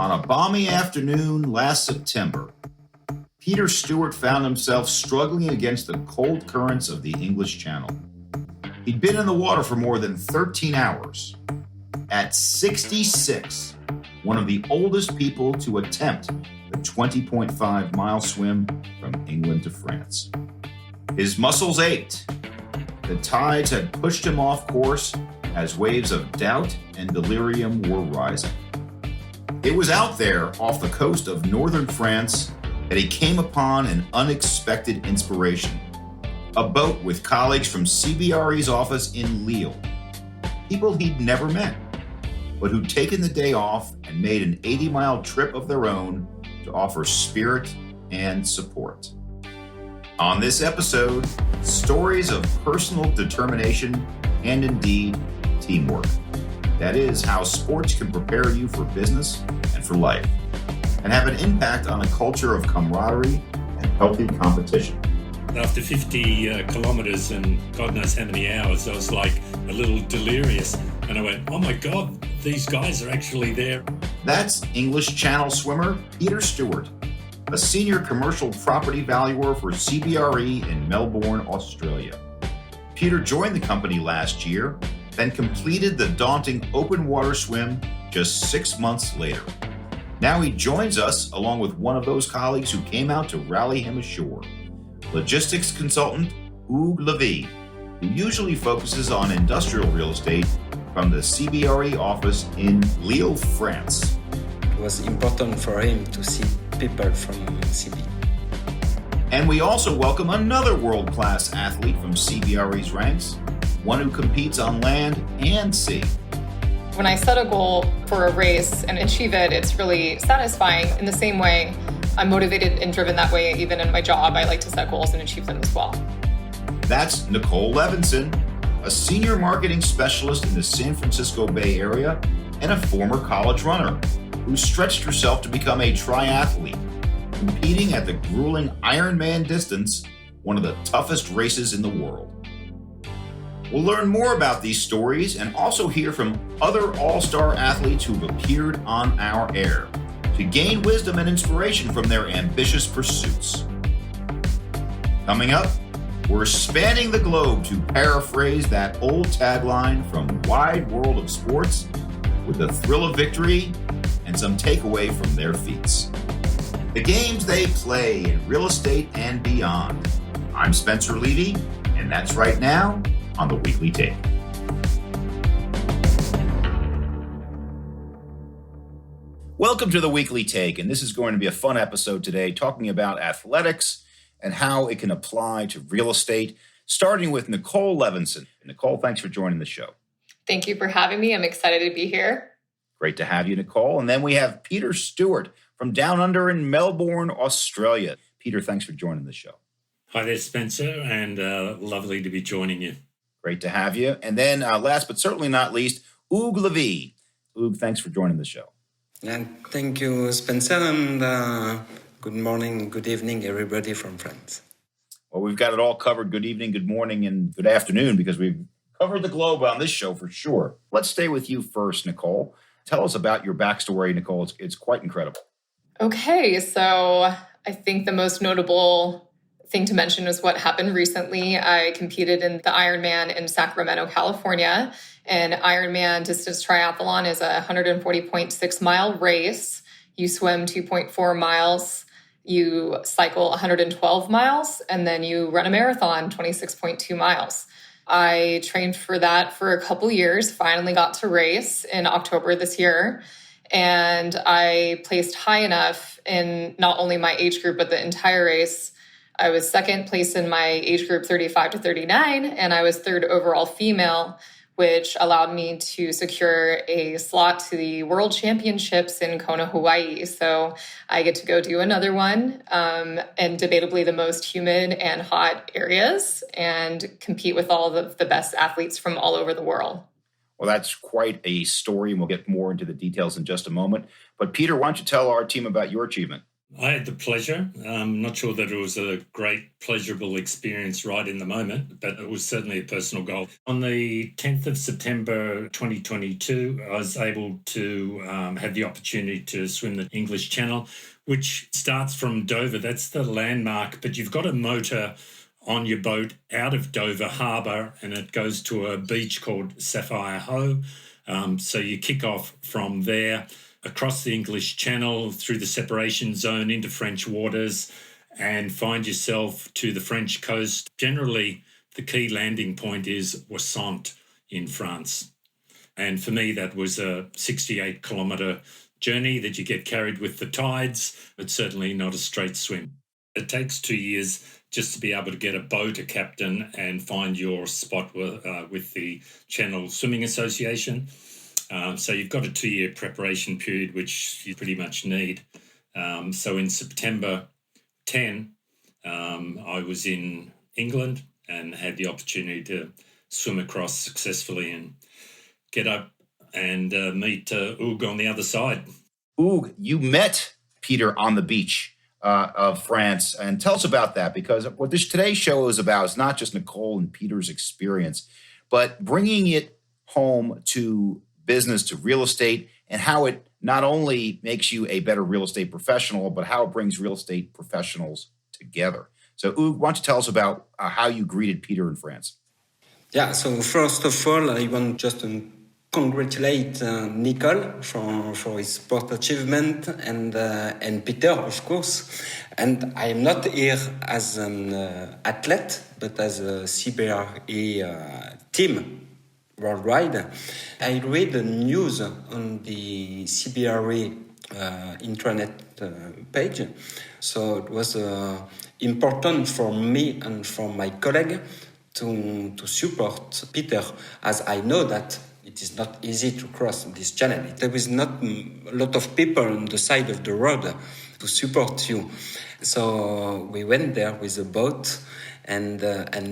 On a balmy afternoon last September, Peter Stewart found himself struggling against the cold currents of the English Channel. He'd been in the water for more than 13 hours. At 66, one of the oldest people to attempt the 20.5-mile swim from England to France. His muscles ached. The tides had pushed him off course as waves of doubt and delirium were rising. It was out there off the coast of northern France that he came upon an unexpected inspiration. A boat with colleagues from CBRE's office in Lille. People he'd never met, but who'd taken the day off and made an 80-mile trip of their own to offer spirit and support. On this episode, stories of personal determination and indeed teamwork. That is how sports can prepare you for business and for life, and have an impact on a culture of camaraderie and healthy competition. After 50 kilometers and God knows how many hours, I was like a little delirious. And I went, oh my God, these guys are actually there. That's English Channel swimmer Peter Stewart, a senior commercial property valuer for CBRE in Melbourne, Australia. Peter joined the company last year, then completed the daunting open water swim just 6 months later. Now he joins us along with one of those colleagues who came out to rally him ashore, logistics consultant Hugues Levis, who usually focuses on industrial real estate from the CBRE office in Lille, France. It was important for him to see people from CB. And we also welcome another world-class athlete from CBRE's ranks, one who competes on land and sea. When I set a goal for a race and achieve it, it's really satisfying. In the same way, I'm motivated and driven that way even in my job. I like to set goals and achieve them as well. That's Nicole Levenson, a senior marketing specialist in the San Francisco Bay Area and a former college runner who stretched herself to become a triathlete, competing at the grueling Ironman distance, one of the toughest races in the world. We'll learn more about these stories and also hear from other all-star athletes who've appeared on our air to gain wisdom and inspiration from their ambitious pursuits. Coming up, we're spanning the globe to paraphrase that old tagline from Wide World of Sports with the thrill of victory and some takeaway from their feats. The games they play in real estate and beyond. I'm Spencer Levy, and that's right now on The Weekly Take. Welcome to The Weekly Take, and this is going to be a fun episode today talking about athletics and how it can apply to real estate, starting with Nicole Levenson. Nicole, thanks for joining the show. Thank you for having me. I'm excited to be here. Great to have you, Nicole. And then we have Peter Stewart from down under in Melbourne, Australia. Peter, thanks for joining the show. Hi there, Spencer, and lovely to be joining you. Great to have you. And then last but certainly not least, Hugues Levis. Hugues, thanks for joining the show. And thank you, Spencer, and good morning, good evening, everybody from France. Well, we've got it all covered. Good evening, good morning, and good afternoon, because we've covered the globe on this show for sure. Let's stay with you first, Nicole. Tell us about your backstory, Nicole. It's quite incredible. Okay, so I think the most notable thing to mention is what happened recently. I competed in the Ironman in Sacramento, California. And Ironman distance triathlon is a 140.6 mile race. You swim 2.4 miles, you cycle 112 miles, and then you run a marathon, 26.2 miles. I trained for that for a couple years, finally got to race in October this year. And I placed high enough in not only my age group, but the entire race. I was second place in my age group 35 to 39, and I was third overall female, which allowed me to secure a slot to the World Championships in Kona, Hawaii. So I get to go do another one, and debatably the most humid and hot areas, and compete with all of the best athletes from all over the world. Well, that's quite a story, and we'll get more into the details in just a moment. But Peter, why don't you tell our team about your achievement? I had the pleasure. I'm not sure that it was a great, pleasurable experience right in the moment, but it was certainly a personal goal. On the 10th of September 2022, I was able to have the opportunity to swim the English Channel, which starts from Dover. That's the landmark, but you've got a motor on your boat out of Dover Harbour, and it goes to a beach called Sapphire Hoe. So you kick off from there, across the English Channel, through the separation zone into French waters, and find yourself to the French coast. Generally, the key landing point is Ouessant in France. And for me, that was a 68-kilometre journey that you get carried with the tides. It's certainly not a straight swim. It takes 2 years just to be able to get a boat, a captain, and find your spot with the Channel Swimming Association. So you've got a 2-year preparation period, which you pretty much need. So in September 10, I was in England and had the opportunity to swim across successfully and get up and meet Hugues on the other side. Hugues, you met Peter on the beach of France. And tell us about that, because what today's show is about is not just Nicole and Peter's experience, but bringing it home to business, to real estate, and how it not only makes you a better real estate professional, but how it brings real estate professionals together. So, Hugues, why don't you tell us about how you greeted Peter in France? Yeah, so first of all, I want just to congratulate Nicole for his sport achievement and Peter, of course. And I'm not here as an athlete, but as a CBRE team worldwide. I read the news on the CBRE intranet page, so it was important for me and for my colleague to support Peter, as I know that it is not easy to cross this channel. There is not a lot of people on the side of the road to support you. So we went there with a boat and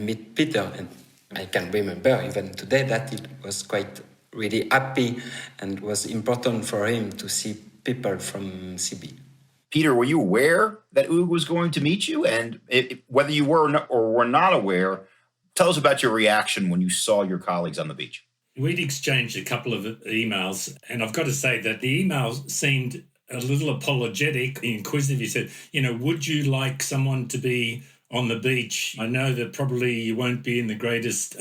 meet Peter. And I can remember even today that it was quite really happy and was important for him to see people from CB. Peter, were you aware that Hugues was going to meet you? And whether you were or were not aware, tell us about your reaction when you saw your colleagues on the beach. We'd exchanged a couple of emails, and I've got to say that the email seemed a little apologetic, inquisitive. He said, would you like someone to be on the beach? I know that probably you won't be in the greatest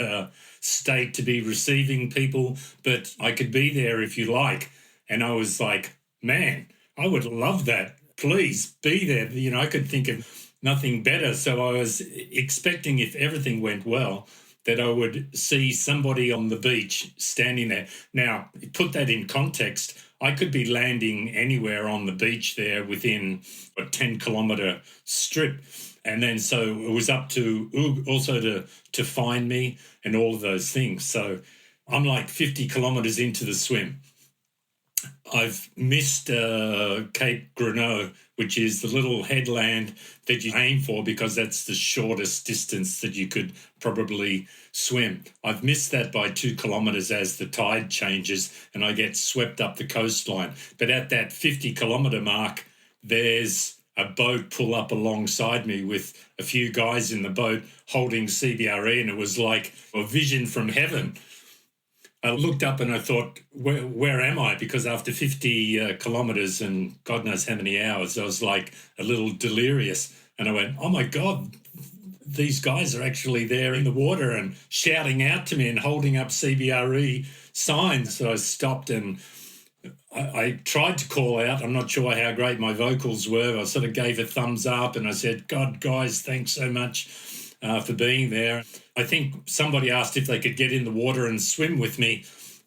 state to be receiving people, but I could be there if you like. And I was like, man, I would love that. Please be there. I could think of nothing better. So I was expecting, if everything went well, that I would see somebody on the beach standing there. Now, put that in context, I could be landing anywhere on the beach there within a 10-kilometre strip. And then so it was up to Hugues also to find me and all of those things. So I'm like 50 kilometres into the swim. I've missed Cape Grenou, which is the little headland that you aim for because that's the shortest distance that you could probably swim. I've missed that by 2 kilometres as the tide changes and I get swept up the coastline. But at that 50-kilometre mark, there's a boat pull up alongside me with a few guys in the boat holding CBRE, and it was like a vision from heaven. I looked up and I thought, where am I? Because after 50 kilometres and God knows how many hours, I was like a little delirious. And I went, oh my God, these guys are actually there in the water and shouting out to me and holding up CBRE signs. So I stopped and I tried to call out. I'm not sure how great my vocals were. I sort of gave a thumbs up and I said, God, guys, thanks so much for being there. I think somebody asked if they could get in the water and swim with me,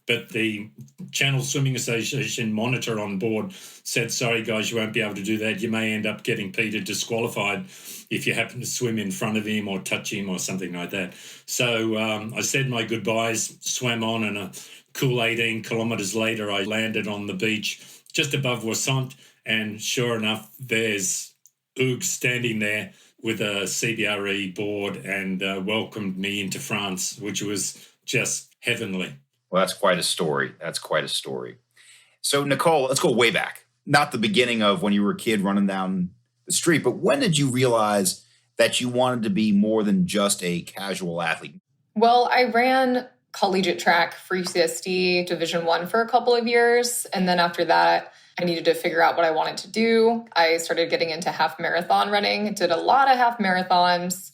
but the Channel Swimming Association monitor on board said, sorry, guys, you won't be able to do that. You may end up getting Peter disqualified if you happen to swim in front of him or touch him or something like that. So I said my goodbyes, swam on, and a cool 18 kilometres later, I landed on the beach just above Ouessant, and sure enough, there's Hugues standing there with a CBRE board and welcomed me into France, which was just heavenly. Well, that's quite a story. That's quite a story. So, Nicole, let's go way back. Not the beginning of when you were a kid running down the street. But when did you realize that you wanted to be more than just a casual athlete? Well, I ran collegiate track for UCSD Division I for a couple of years. And then after that, I needed to figure out what I wanted to do. I started getting into half marathon running, did a lot of half marathons,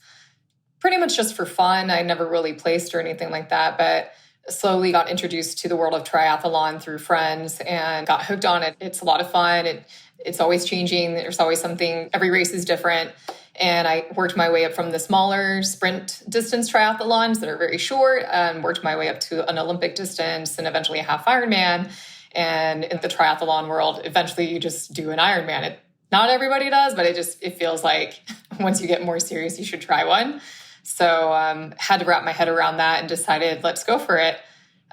pretty much just for fun. I never really placed or anything like that, but slowly got introduced to the world of triathlon through friends and got hooked on it. It's a lot of fun. It's always changing. There's always something. Every race is different. And I worked my way up from the smaller sprint distance triathlons that are very short and worked my way up to an Olympic distance and eventually a half Ironman. And in the triathlon world, eventually you just do an Ironman. Not everybody does, but it feels like once you get more serious, you should try one. So had to wrap my head around that and decided, let's go for it.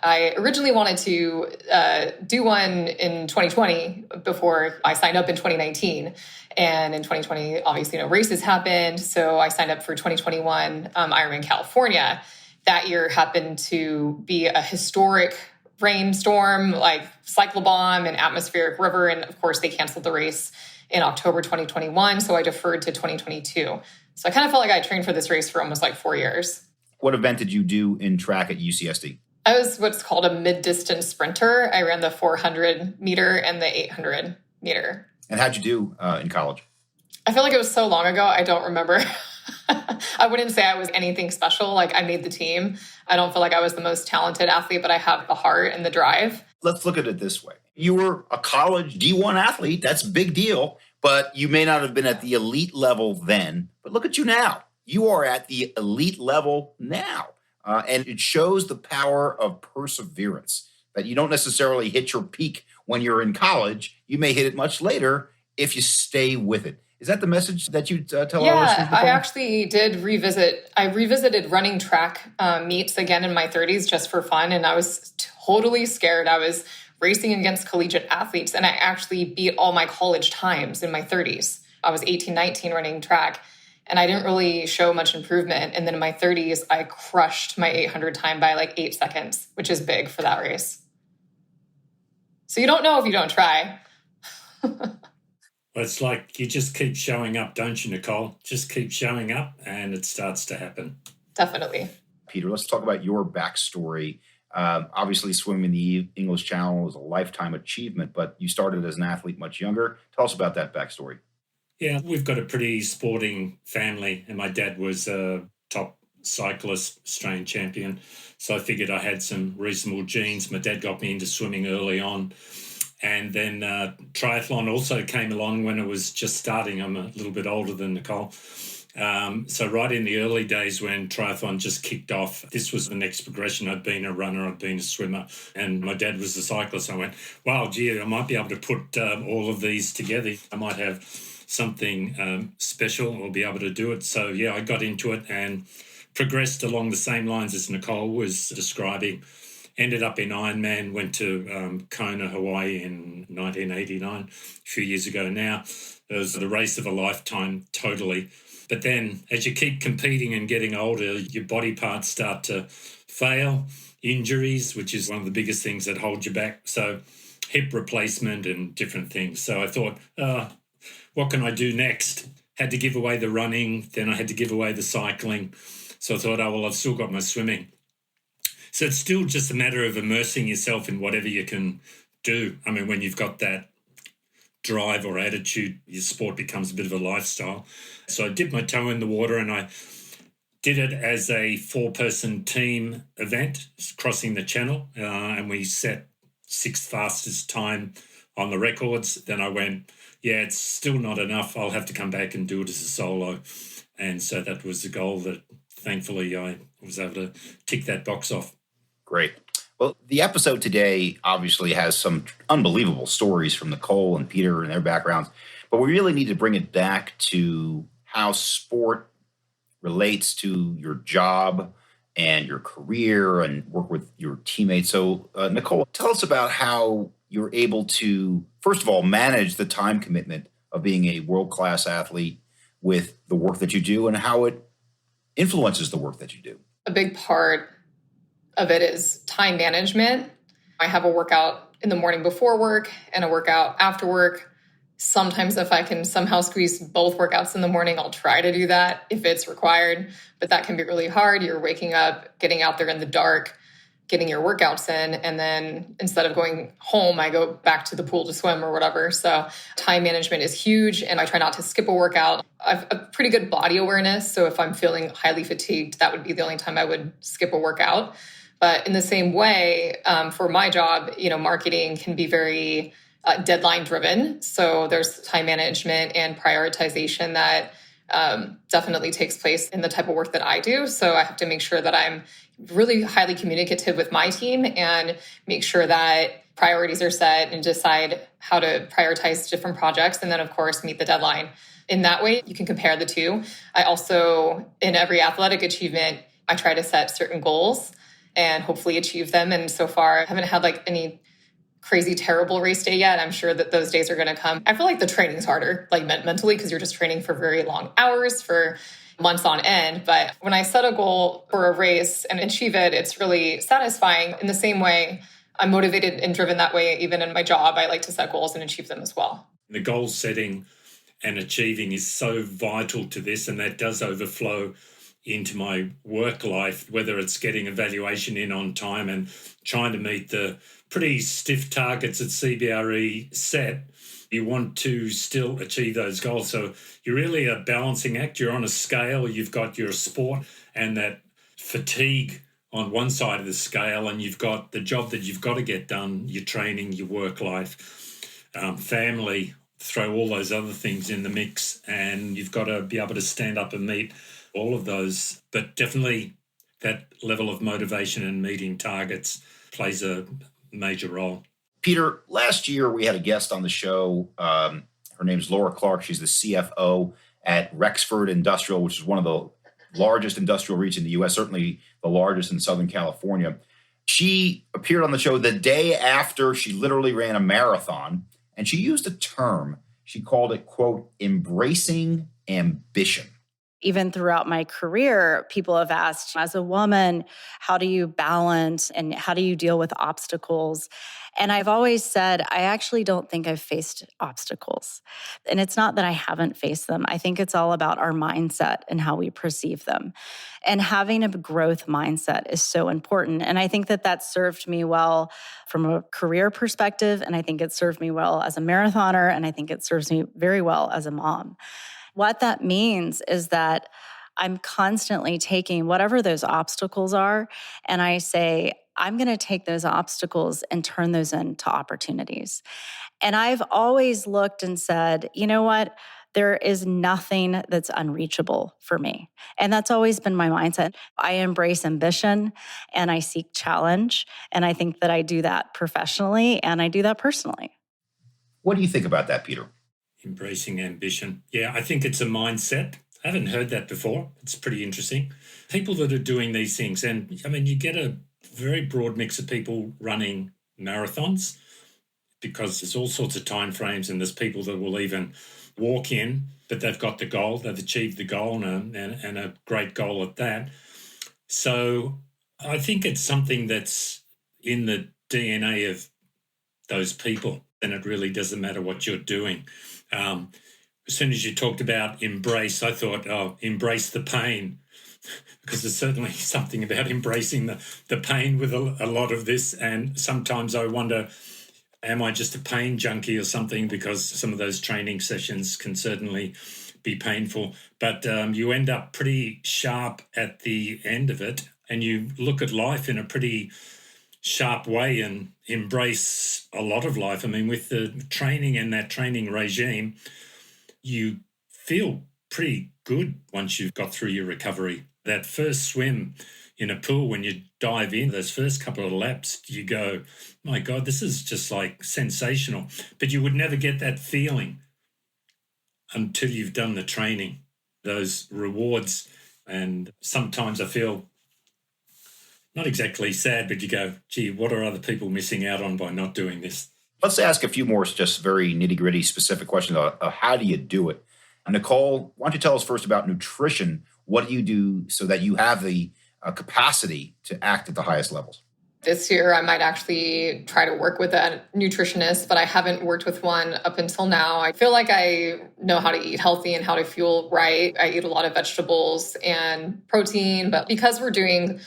I originally wanted to do one in 2020 before I signed up in 2019. And in 2020, obviously, races happened. So I signed up for 2021 Ironman California. That year happened to be a historic rainstorm, like cyclobomb and atmospheric river. And of course, they canceled the race in October 2021. So I deferred to 2022. So I kind of felt like I trained for this race for almost like 4 years. What event did you do in track at UCSD? I was what's called a mid-distance sprinter. I ran the 400 meter and the 800 meter. And how'd you do in college? I feel like it was so long ago, I don't remember. I wouldn't say I was anything special. Like I made the team. I don't feel like I was the most talented athlete, but I have the heart and the drive. Let's look at it this way. You were a college D1 athlete. That's a big deal. But you may not have been at the elite level then. But look at you now. You are at the elite level now. And it shows the power of perseverance, that you don't necessarily hit your peak when you're in college. You may hit it much later if you stay with it. Is that the message that you tell our listeners? Yeah, I actually did revisit. I revisited running track meets again in my 30s just for fun. And I was totally scared. I was racing against collegiate athletes. And I actually beat all my college times in my 30s. I was 18, 19 running track. And I didn't really show much improvement. And then in my 30s, I crushed my 800 time by like 8 seconds, which is big for that race. So you don't know if you don't try. Well, it's like you just keep showing up, don't you, Nicole? Just keep showing up and it starts to happen. Definitely. Peter, let's talk about your backstory. Obviously, swimming the English Channel was a lifetime achievement, but you started as an athlete much younger. Tell us about that backstory. Yeah, we've got a pretty sporting family, and my dad was a top cyclist, Australian champion. So I figured I had some reasonable genes. My dad got me into swimming early on. And then triathlon also came along when it was just starting. I'm a little bit older than Nicole. So right in the early days when triathlon just kicked off, this was the next progression. I'd been a runner, I'd been a swimmer, and my dad was a cyclist. I went, wow, gee, I might be able to put all of these together. I might have something special or be able to do it. So, yeah, I got into it and progressed along the same lines as Nicole was describing. Ended up in Ironman, went to Kona, Hawaii in 1989, a few years ago now. It was the race of a lifetime, totally. But then as you keep competing and getting older, your body parts start to fail, injuries, which is one of the biggest things that hold you back. So hip replacement and different things. So I thought, what can I do next? Had to give away the running, then I had to give away the cycling. So I thought, I've still got my swimming. So it's still just a matter of immersing yourself in whatever you can do. I mean, when you've got that drive or attitude, your sport becomes a bit of a lifestyle. So I dipped my toe in the water and I did it as a 4-person team event, crossing the channel, and we set 6th fastest time on the records. Then I went, yeah, it's still not enough. I'll have to come back and do it as a solo. And so that was the goal that thankfully I was able to tick that box off. Great. Well, the episode today obviously has some unbelievable stories from Nicole and Peter and their backgrounds, but we really need to bring it back to how sport relates to your job and your career and work with your teammates. So, Nicole, tell us about how you're able to, first of all, manage the time commitment of being a world-class athlete with the work that you do and how it influences the work that you do. A big part of it is time management. I have a workout in the morning before work and a workout after work. Sometimes if I can somehow squeeze both workouts in the morning, I'll try to do that if it's required, but that can be really hard. You're waking up, getting out there in the dark, getting your workouts in, and then instead of going home, I go back to the pool to swim or whatever. So time management is huge, and I try not to skip a workout. I have a pretty good body awareness, so if I'm feeling highly fatigued, that would be the only time I would skip a workout. But in the same way, for my job, marketing can be very deadline driven. So there's time management and prioritization that definitely takes place in the type of work that I do. So I have to make sure that I'm really highly communicative with my team and make sure that priorities are set and decide how to prioritize different projects. And then, of course, meet the deadline. In that way, you can compare the two. I also, in every athletic achievement, I try to set certain goals and hopefully achieve them. And so far, I haven't had any crazy, terrible race day yet. I'm sure that those days are going to come. I feel like the training's harder, mentally, because you're just training for very long hours for months on end. But when I set a goal for a race and achieve it, it's really satisfying. In the same way, I'm motivated and driven that way. Even in my job, I like to set goals and achieve them as well. The goal setting and achieving is so vital to this, and that does overflow into my work life, whether it's getting evaluation in on time and trying to meet the pretty stiff targets that CBRE set. You want to still achieve those goals. So you're really a balancing act. You're on a scale. You've got your sport and that fatigue on one side of the scale, and you've got the job that you've got to get done, your training, your work life, family, throw all those other things in the mix, and you've got to be able to stand up and meet all of those. But definitely that level of motivation and meeting targets plays a major role. Peter, last year we had a guest on the show. Her name's Laura Clark. She's the CFO at Rexford Industrial, which is one of the largest industrial REITs in the U.S., certainly the largest in Southern California. She appeared on the show the day after she literally ran a marathon, and she used a term. She called it, quote, embracing ambition. Even throughout my career, people have asked, as a woman, how do you balance and how do you deal with obstacles? And I've always said, I actually don't think I've faced obstacles. And it's not that I haven't faced them. I think it's all about our mindset and how we perceive them. And having a growth mindset is so important. And I think that served me well from a career perspective. And I think it served me well as a marathoner. And I think it serves me very well as a mom. What that means is that I'm constantly taking whatever those obstacles are, and I say, I'm going to take those obstacles and turn those into opportunities. And I've always looked and said, you know what? There is nothing that's unreachable for me. And that's always been my mindset. I embrace ambition and I seek challenge. And I think that I do that professionally and I do that personally. What do you think about that, Peter? Embracing ambition. Yeah, I think it's a mindset. I haven't heard that before. It's pretty interesting. People that are doing these things, and I mean, you get a very broad mix of people running marathons because there's all sorts of time frames, and there's people that will even walk in, but they've got the goal, they've achieved the goal and a great goal at that. So I think it's something that's in the DNA of those people, and it really doesn't matter what you're doing. As soon as you talked about embrace, I thought, embrace the pain, because there's certainly something about embracing the pain with a lot of this. And sometimes I wonder, am I just a pain junkie or something? Because some of those training sessions can certainly be painful. But you end up pretty sharp at the end of it, and you look at life in a pretty sharp way and embrace a lot of life. I mean, with the training and that training regime, you feel pretty good once you've got through your recovery. That first swim in a pool, when you dive in, those first couple of laps, you go, my God, this is just sensational. But you would never get that feeling until you've done the training, those rewards. And sometimes I feel not exactly sad, but you go, gee, what are other people missing out on by not doing this? Let's ask a few more just very nitty-gritty specific questions of how do you do it? Nicole, why don't you tell us first about nutrition? What do you do so that you have the capacity to act at the highest levels? This year, I might actually try to work with a nutritionist, but I haven't worked with one up until now. I feel like I know how to eat healthy and how to fuel right. I eat a lot of vegetables and protein, but because we're doing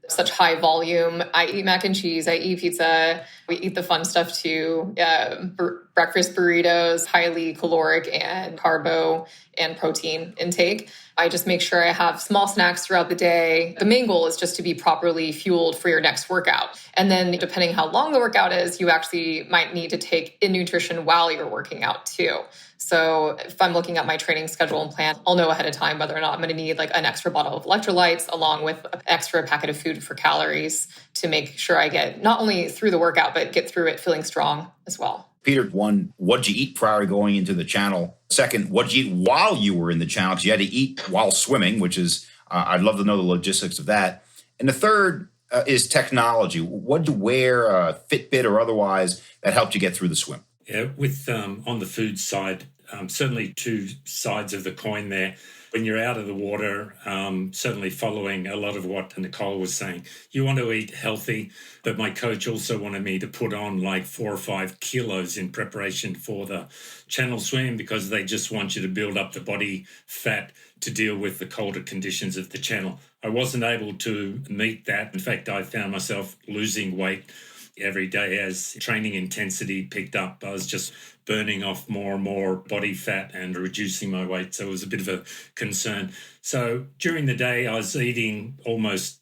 such high volume, I eat mac and cheese, I eat pizza, we eat the fun stuff too. Breakfast burritos, highly caloric and carbo and protein intake. I just make sure I have small snacks throughout the day. The main goal is just to be properly fueled for your next workout. And then depending how long the workout is, you actually might need to take in nutrition while you're working out too. So if I'm looking at my training schedule and plan, I'll know ahead of time whether or not I'm going to need like an extra bottle of electrolytes along with an extra packet of food for calories to make sure I get not only through the workout, but get through it feeling strong as well. Peter, one, what'd you eat prior to going into the channel? Second, what'd you eat while you were in the channel? Because you had to eat while swimming, which is, I'd love to know the logistics of that. And the third is technology. What'd you wear, Fitbit or otherwise, that helped you get through the swim? Yeah, with on the food side, certainly two sides of the coin there. When you're out of the water, certainly following a lot of what Nicole was saying, you want to eat healthy, but my coach also wanted me to put on like 4 or 5 kilos in preparation for the channel swim because they just want you to build up the body fat to deal with the colder conditions of the channel. I wasn't able to meet that. In fact, I found myself losing weight every day as training intensity picked up. I was just burning off more and more body fat and reducing my weight. So it was a bit of a concern. So during the day, I was eating almost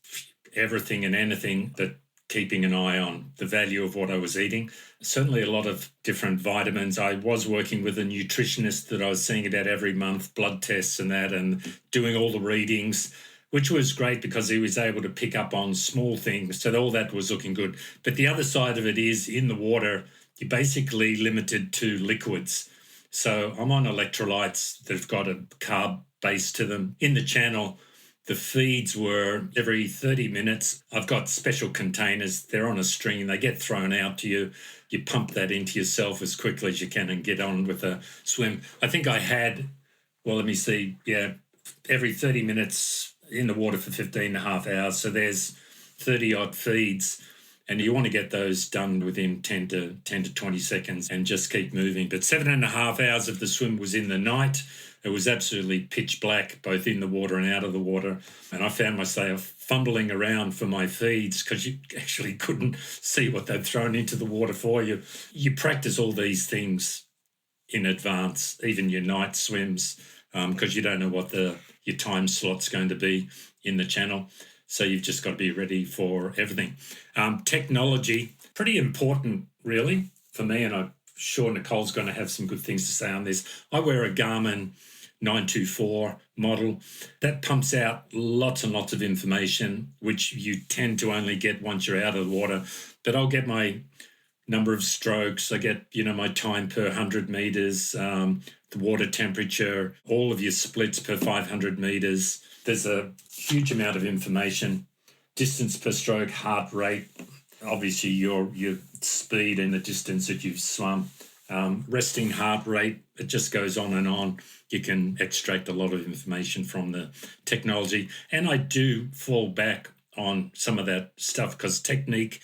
everything and anything, but keeping an eye on the value of what I was eating. Certainly a lot of different vitamins. I was working with a nutritionist that I was seeing about every month, blood tests and that, and doing all the readings, which was great because he was able to pick up on small things. So all that was looking good. But the other side of it is in the water, you're basically limited to liquids. So I'm on electrolytes that have got a carb base to them. In the channel, the feeds were every 30 minutes. I've got special containers. They're on a string. They get thrown out to you. You pump that into yourself as quickly as you can and get on with a swim. I think I had, every 30 minutes in the water for 15 and a half hours. So there's 30 odd feeds. And you want to get those done within 10 to 20 seconds and just keep moving. But 7.5 hours of the swim was in the night. It was absolutely pitch black, both in the water and out of the water. And I found myself fumbling around for my feeds because you actually couldn't see what they'd thrown into the water for you. You practice all these things in advance, even your night swims, because you don't know what your time slot's going to be in the channel. So you've just got to be ready for everything. Technology, pretty important, really, for me, and I'm sure Nicole's going to have some good things to say on this. I wear a Garmin 924 model that pumps out lots and lots of information, which you tend to only get once you're out of the water. But I'll get my number of strokes, I get, my time per 100 meters, the water temperature, all of your splits per 500 meters. There's a huge amount of information, distance per stroke, heart rate, obviously your speed and the distance that you've swum, resting heart rate, it just goes on and on. You can extract a lot of information from the technology. And I do fall back on some of that stuff because technique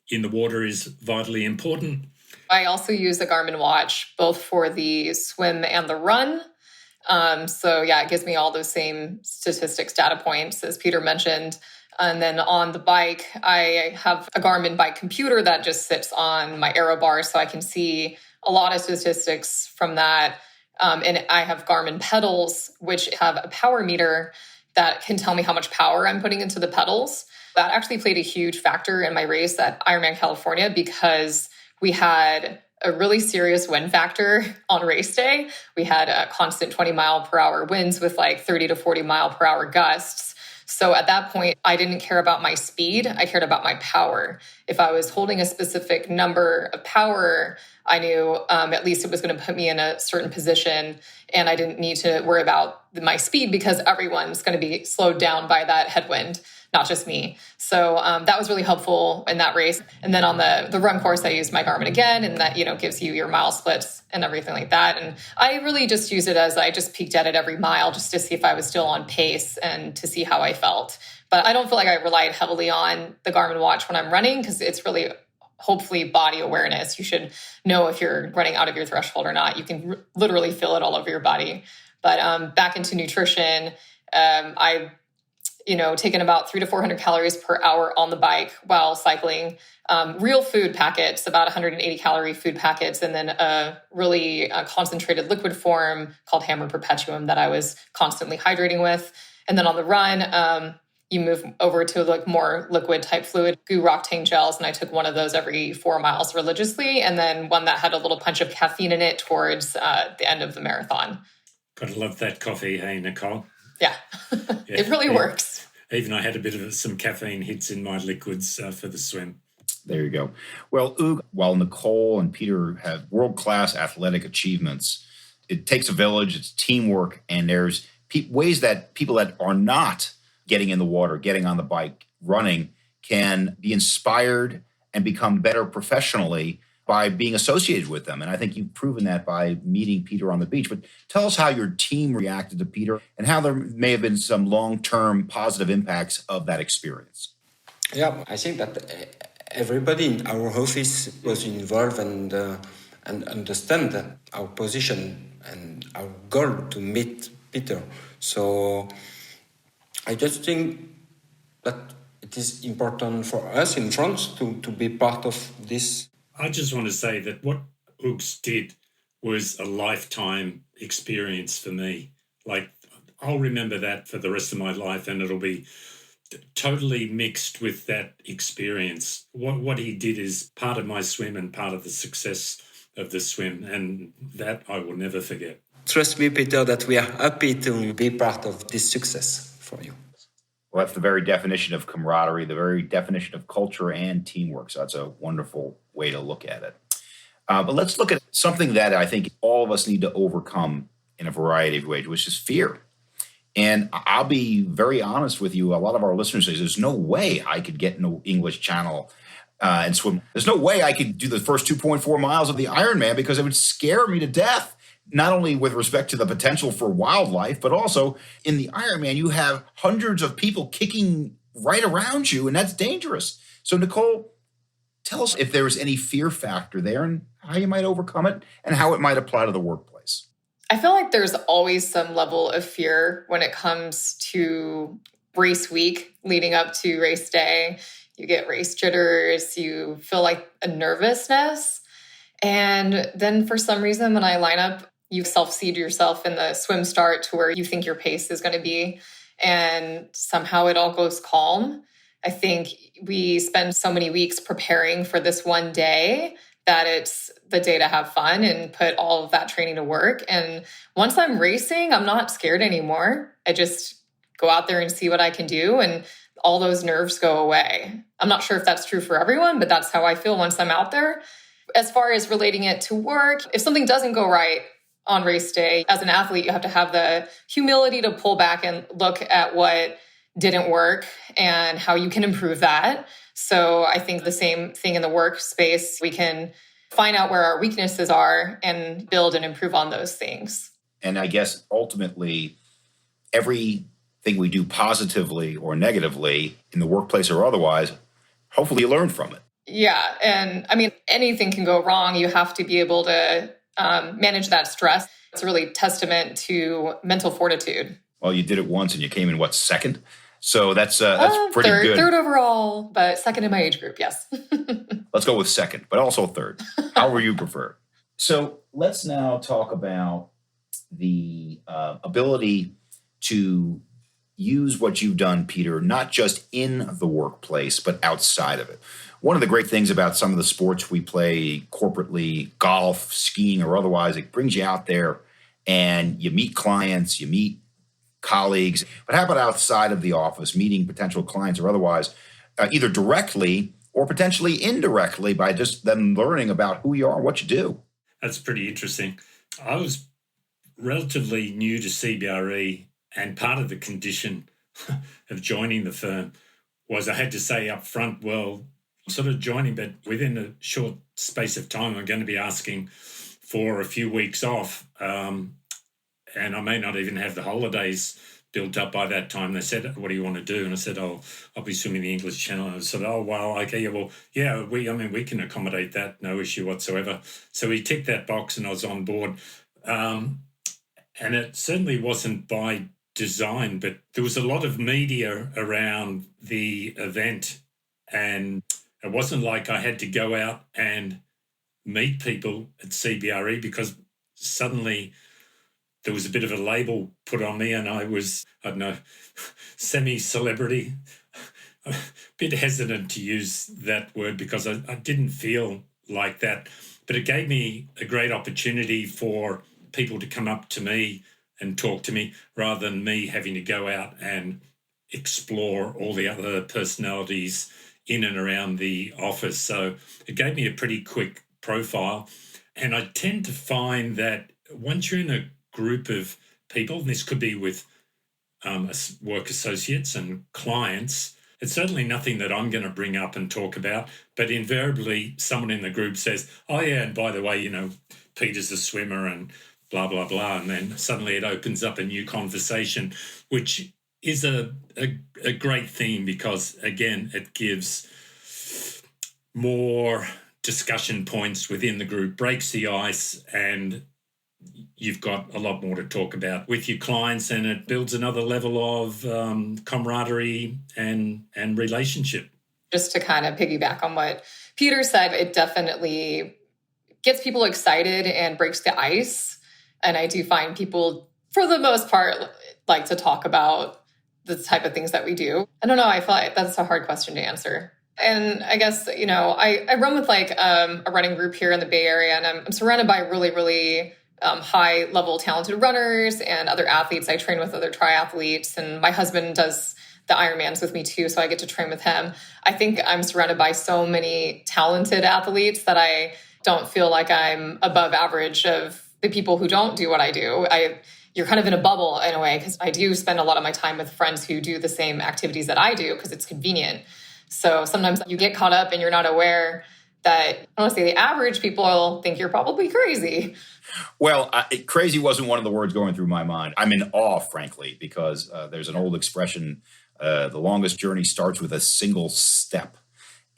in the water is vitally important. I also use a Garmin watch, both for the swim and the run. It gives me all those same statistics, data points, as Peter mentioned. And then on the bike, I have a Garmin bike computer that just sits on my aero bar, so I can see a lot of statistics from that. And I have Garmin pedals, which have a power meter that can tell me how much power I'm putting into the pedals. That actually played a huge factor in my race at Ironman California because we had a really serious wind factor on race day. We had a constant 20 mile per hour winds with like 30 to 40 mile per hour gusts. So at that point, I didn't care about my speed. I cared about my power. If I was holding a specific number of power, I knew at least it was going to put me in a certain position and I didn't need to worry about my speed because everyone's going to be slowed down by that headwind. not just me. So that was really helpful in that race. And then on the run course, I used my Garmin again, and that, gives you your mile splits and everything like that. And I really just use it as I just peeked at it every mile just to see if I was still on pace and to see how I felt. But I don't feel like I relied heavily on the Garmin watch when I'm running, because it's really hopefully body awareness. You should know if you're running out of your threshold or not. You can literally feel it all over your body. But back into nutrition, I've taken about 300 to 400 calories per hour on the bike while cycling. Real food packets, about 180 calorie food packets, and then a really concentrated liquid form called Hammer Perpetuum that I was constantly hydrating with. And then on the run, you move over to more liquid type fluid, Goo Roctane gels, and I took one of those every 4 miles religiously, and then one that had a little punch of caffeine in it towards the end of the marathon. Gotta love that coffee, hey, Nicole? Yeah, it really works. Even I had a bit of some caffeine hits in my liquids for the swim. There you go. Well, Hugues, while Nicole and Peter have world-class athletic achievements, it takes a village, it's teamwork, and there's ways that people that are not getting in the water, getting on the bike, running, can be inspired and become better professionally by being associated with them. And I think you've proven that by meeting Peter on the beach. But tell us how your team reacted to Peter and how there may have been some long-term positive impacts of that experience. Yeah, I think that everybody in our office was involved and understand our position and our goal to meet Peter. So I just think that it is important for us in France to be part of this. I just want to say that what Hugues did was a lifetime experience for me. I'll remember that for the rest of my life, and it'll be totally mixed with that experience. What he did is part of my swim and part of the success of the swim, and that I will never forget. Trust me, Peter, that we are happy to be part of this success for you. Well, that's the very definition of camaraderie, the very definition of culture and teamwork. So that's a wonderful way to look at it. But let's look at something that I think all of us need to overcome in a variety of ways, which is fear. And I'll be very honest with you. A lot of our listeners say, there's no way I could get in the English Channel and swim. There's no way I could do the first 2.4 miles of the Ironman because it would scare me to death. Not only with respect to the potential for wildlife, but also in the Ironman, you have hundreds of people kicking right around you, and that's dangerous. So, Nicole, tell us if there was any fear factor there and how you might overcome it and how it might apply to the workplace. I feel like there's always some level of fear when it comes to race week leading up to race day. You get race jitters, you feel like a nervousness. And then for some reason, when I line up, you self-seed yourself in the swim start to where you think your pace is going to be. And somehow it all goes calm. I think we spend so many weeks preparing for this one day that it's the day to have fun and put all of that training to work. And once I'm racing, I'm not scared anymore. I just go out there and see what I can do. And all those nerves go away. I'm not sure if that's true for everyone, but that's how I feel once I'm out there. As far as relating it to work, if something doesn't go right on race day, as an athlete, you have to have the humility to pull back and look at what didn't work and how you can improve that. So I think the same thing in the workspace, we can find out where our weaknesses are and build and improve on those things. And I guess ultimately, everything we do positively or negatively in the workplace or otherwise, hopefully you learn from it. Yeah. And I mean, anything can go wrong. You have to be able to manage that stress. It's really testament to mental fortitude. Well, you did it once and you came in, second? So that's pretty good. Third overall, but second in my age group, yes. Let's go with second, but also third. However you prefer. So let's now talk about the ability to use what you've done, Peter, not just in the workplace, but outside of it. One of the great things about some of the sports we play corporately, golf, skiing, or otherwise, it brings you out there and you meet clients, you meet colleagues. But how about outside of the office, meeting potential clients or otherwise, either directly or potentially indirectly by just them learning about who you are and what you do? That's pretty interesting. I was relatively new to CBRE, and part of the condition of joining the firm was I had to say up front, well, sort of joining, but within a short space of time, I'm going to be asking for a few weeks off. And I may not even have the holidays built up by that time. They said, what do you want to do? And I said, oh, I'll be swimming the English Channel. And I said, oh, well, okay, yeah, well, yeah, we can accommodate that, no issue whatsoever. So he ticked that box and I was on board. And it certainly wasn't by design, but there was a lot of media around the event. And it wasn't like I had to go out and meet people at CBRE because suddenly there was a bit of a label put on me and I was, I don't know, semi-celebrity. A bit hesitant to use that word because I didn't feel like that. But it gave me a great opportunity for people to come up to me and talk to me rather than me having to go out and explore all the other personalities in and around the office. So it gave me a pretty quick profile. And I tend to find that once you're in a group of people, and this could be with work associates and clients, it's certainly nothing that I'm going to bring up and talk about, but invariably someone in the group says, oh yeah, and by the way, Peter's a swimmer and blah, blah, blah. And then suddenly it opens up a new conversation, which is a great theme because, again, it gives more discussion points within the group, breaks the ice, and you've got a lot more to talk about with your clients, and it builds another level of camaraderie and relationship. Just to kind of piggyback on what Peter said, it definitely gets people excited and breaks the ice. And I do find people, for the most part, like to talk about the type of things that we do. I don't know. I feel like that's a hard question to answer. And I guess, I run with like a running group here in the Bay Area, and I'm surrounded by really, really high level talented runners and other athletes. I train with other triathletes, and my husband does the Ironmans with me too, so I get to train with him. I think I'm surrounded by so many talented athletes that I don't feel like I'm above average of the people who don't do what I do. You're kind of in a bubble in a way, because I do spend a lot of my time with friends who do the same activities that I do because it's convenient. So sometimes you get caught up and you're not aware that, I want to say the average people think you're probably crazy. Well, crazy wasn't one of the words going through my mind. I'm in awe, frankly, because there's an old expression, the longest journey starts with a single step.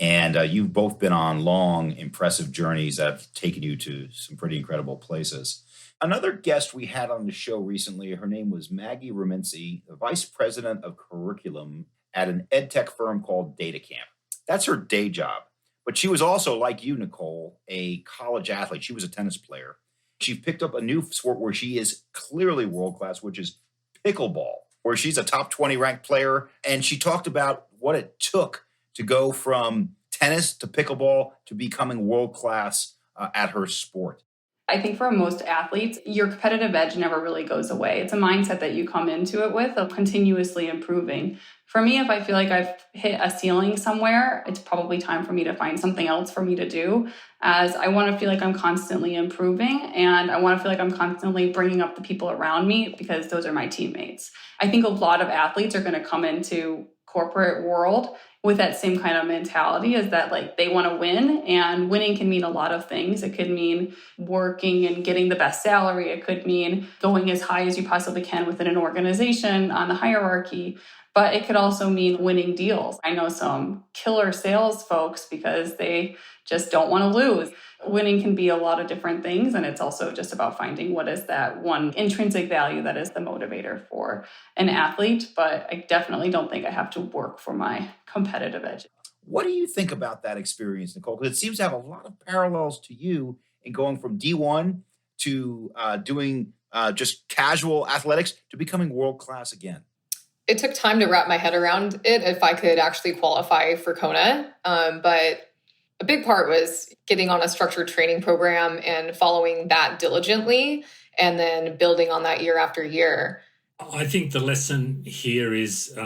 And you've both been on long, impressive journeys that have taken you to some pretty incredible places. Another guest we had on the show recently, her name was Maggie Remincy, the vice president of curriculum at an ed tech firm called DataCamp. That's her day job. But she was also, like you, Nicole, a college athlete. She was a tennis player. She picked up a new sport where she is clearly world-class, which is pickleball, where she's a top 20 ranked player. And she talked about what it took to go from tennis to pickleball to becoming world-class at her sport. I think for most athletes, your competitive edge never really goes away. It's a mindset that you come into it with of continuously improving. For me, if I feel like I've hit a ceiling somewhere, it's probably time for me to find something else for me to do, as I want to feel like I'm constantly improving, and I want to feel like I'm constantly bringing up the people around me because those are my teammates. I think a lot of athletes are going to come into corporate world with that same kind of mentality, is that like they want to win, and winning can mean a lot of things. It could mean working and getting the best salary. It could mean going as high as you possibly can within an organization on the hierarchy, but it could also mean winning deals. I know some killer sales folks because they just don't want to lose. Winning can be a lot of different things, and it's also just about finding what is that one intrinsic value that is the motivator for an athlete. But I definitely don't think I have to work for my competitive edge. What do you think about that experience, Nicole? Because it seems to have a lot of parallels to you in going from D1 to doing just casual athletics to becoming world-class again. It took time to wrap my head around it if I could actually qualify for Kona. But a big part was getting on a structured training program and following that diligently, and then building on that year after year. I think the lesson here is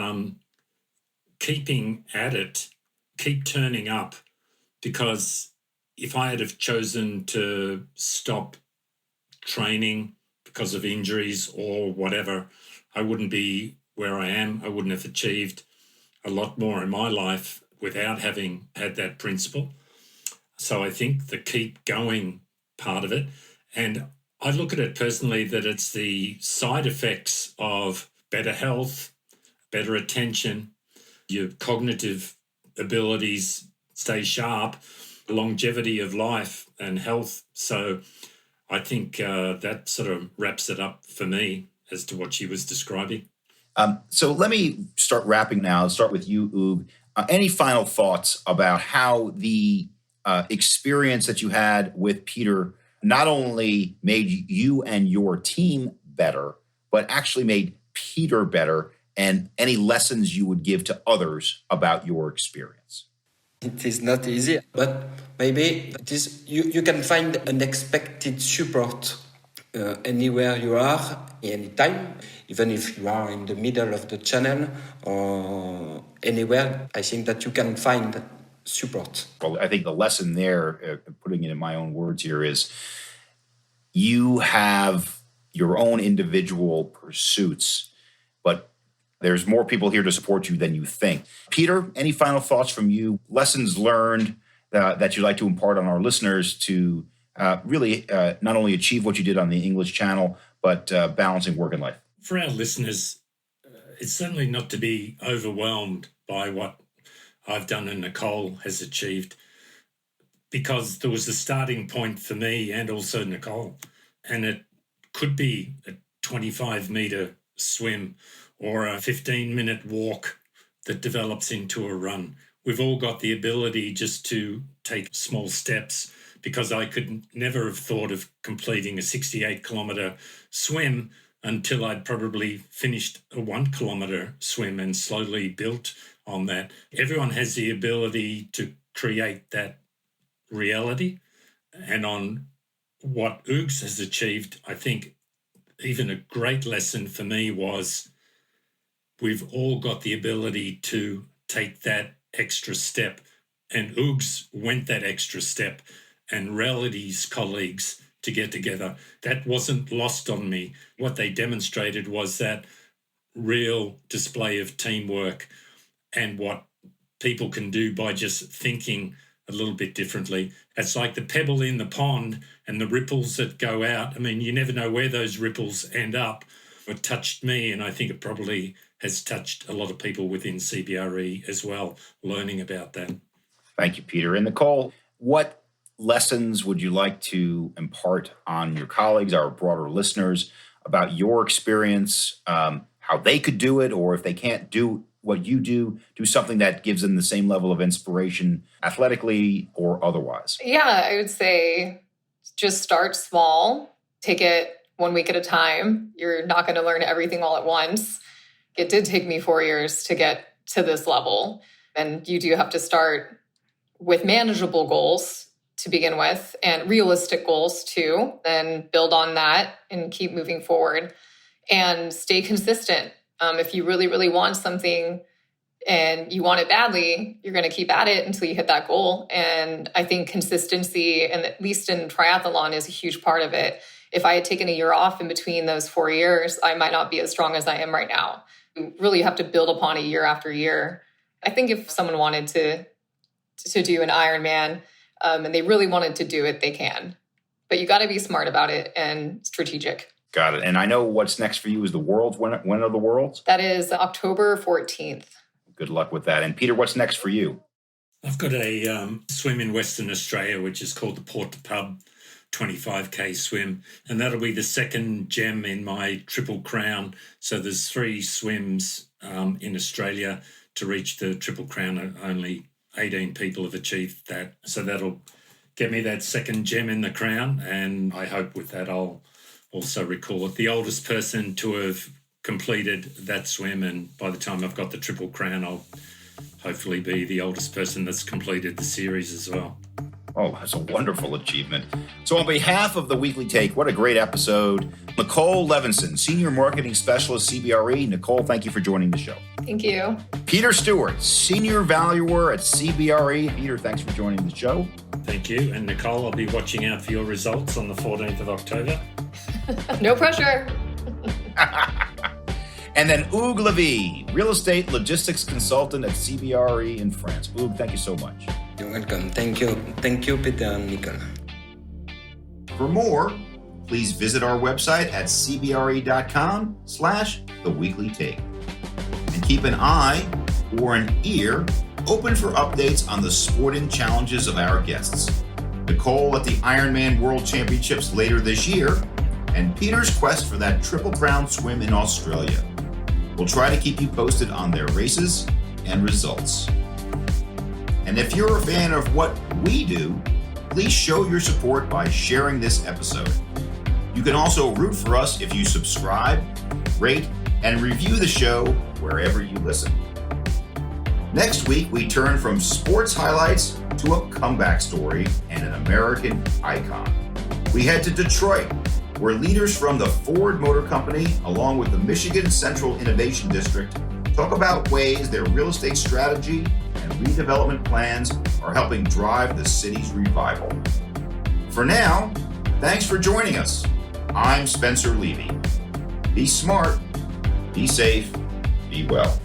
keeping at it, keep turning up, because if I had have chosen to stop training because of injuries or whatever, I wouldn't be where I am. I wouldn't have achieved a lot more in my life without having had that principle. So I think the keep going part of it, and I look at it personally that it's the side effects of better health, better attention, your cognitive abilities stay sharp, longevity of life and health. So I think that sort of wraps it up for me as to what she was describing. So let me start wrapping now. I'll start with you, Hugues. Any final thoughts about how the experience that you had with Peter not only made you and your team better, but actually made Peter better, and any lessons you would give to others about your experience? It is not easy, but maybe it is. You can find unexpected support anywhere you are, anytime, even if you are in the middle of the channel or anywhere. I think that you can find support. Well, I think the lesson there, putting it in my own words here, is you have your own individual pursuits, but there's more people here to support you than you think. Peter, any final thoughts from you? Lessons learned that you'd like to impart on our listeners to really not only achieve what you did on the English channel, but balancing work and life? For our listeners, it's certainly not to be overwhelmed by what I've done and Nicole has achieved, because there was a starting point for me and also Nicole, and it could be a 25-meter swim or a 15-minute walk that develops into a run. We've all got the ability just to take small steps, because I could never have thought of completing a 68-kilometer swim until I'd probably finished a 1-kilometer swim and slowly built on that. Everyone has the ability to create that reality. And on what Hugues has achieved, I think even a great lesson for me was we've all got the ability to take that extra step. And Hugues went that extra step and rallied his colleagues to get together. That wasn't lost on me. What they demonstrated was that real display of teamwork and what people can do by just thinking a little bit differently. It's like the pebble in the pond and the ripples that go out. I mean, you never know where those ripples end up. It touched me, and I think it probably has touched a lot of people within CBRE as well, learning about that. Thank you, Peter. And Nicole, what lessons would you like to impart on your colleagues, our broader listeners, about your experience, how they could do it, or if they can't do what you do something that gives them the same level of inspiration athletically or otherwise? Yeah, I would say just start small. Take it 1 week at a time. You're not going to learn everything all at once. It did take me 4 years to get to this level. And you do have to start with manageable goals to begin with, and realistic goals too, then build on that and keep moving forward and stay consistent. If you really, really want something and you want it badly, you're going to keep at it until you hit that goal. And I think consistency, and at least in triathlon, is a huge part of it. If I had taken a year off in between those 4 years, I might not be as strong as I am right now. You really have to build upon it year after year. I think if someone wanted to do an Ironman, and they really wanted to do it, they can. But you got to be smart about it and strategic. Got it. And I know what's next for you is the Worlds. When are the Worlds? That is October 14th. Good luck with that. And Peter, what's next for you? I've got a swim in Western Australia, which is called the Port to Pub 25K swim. And that'll be the second gem in my Triple Crown. So there's 3 swims in Australia to reach the Triple Crown. Only 18 people have achieved that. So that'll get me that second gem in the crown. And I hope with that I'll also recall it the oldest person to have completed that swim. And by the time I've got the Triple Crown, I'll hopefully be the oldest person that's completed the series as well. Oh, that's a wonderful achievement. So on behalf of the Weekly Take, what a great episode. Nicole Levenson, Senior Marketing Specialist, CBRE. Nicole, thank you for joining the show. Thank you. Peter Stewart, Senior Valuer at CBRE. Peter, thanks for joining the show. Thank you. And Nicole, I'll be watching out for your results on the 14th of October. No pressure. And then Hugues Levy, real estate logistics consultant at CBRE in France. Hugues, thank you so much. You're welcome. Thank you. Thank you, Peter and Nicole. For more, please visit our website at cbre.com/theweeklytake. And keep an eye or an ear open for updates on the sporting challenges of our guests. Nicole at the Ironman World Championships later this year, and Peter's quest for that Triple Crown swim in Australia. We'll try to keep you posted on their races and results. And if you're a fan of what we do, please show your support by sharing this episode. You can also root for us if you subscribe, rate, and review the show wherever you listen. Next week, we turn from sports highlights to a comeback story and an American icon. We head to Detroit, where leaders from the Ford Motor Company, along with the Michigan Central Innovation District, talk about ways their real estate strategy and redevelopment plans are helping drive the city's revival. For now, thanks for joining us. I'm Spencer Levy. Be smart, be safe, be well.